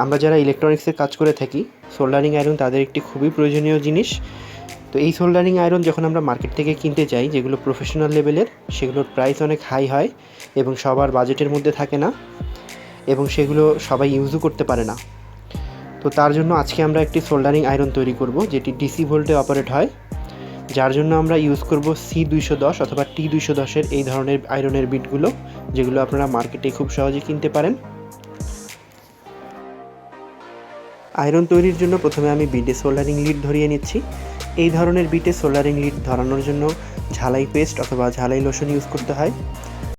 আমরা যারা ইলেকট্রনিক্সের কাজ করে থাকি, সোল্ডারিং আয়রন তাদের একটি খুবই প্রয়োজনীয় জিনিস। তো এই সোল্ডারিং আয়রন যখন আমরা মার্কেট থেকে কিনতে যাই, যেগুলো প্রফেশনাল লেভেলের, সেগুলোর প্রাইস অনেক হাই হয় এবং সবার বাজেটের মধ্যে থাকে না, এবং সেগুলো সবাই ইউজও করতে পারে না। তো তার জন্য আজকে আমরা একটি সোল্ডারিং আয়রন তৈরি করব, যেটি ডিসি ভোল্টে অপারেট হয়, যার জন্য আমরা ইউজ করব C210 অথবা T210 এই ধরনের আয়রনের বিটগুলো, যেগুলো আপনারা মার্কেটে খুব সহজে কিনতে পারেন। আয়রন তৈরির জন্য প্রথমে আমি বিটে সোল্ডারিং লিড ধরিয়ে নিচ্ছি। এই ধরনের বিটে সোল্ডারিং লিড ধরানোর জন্য ঝালাই পেস্ট অথবা ঝালাই লোশন ইউজ করতে হয়।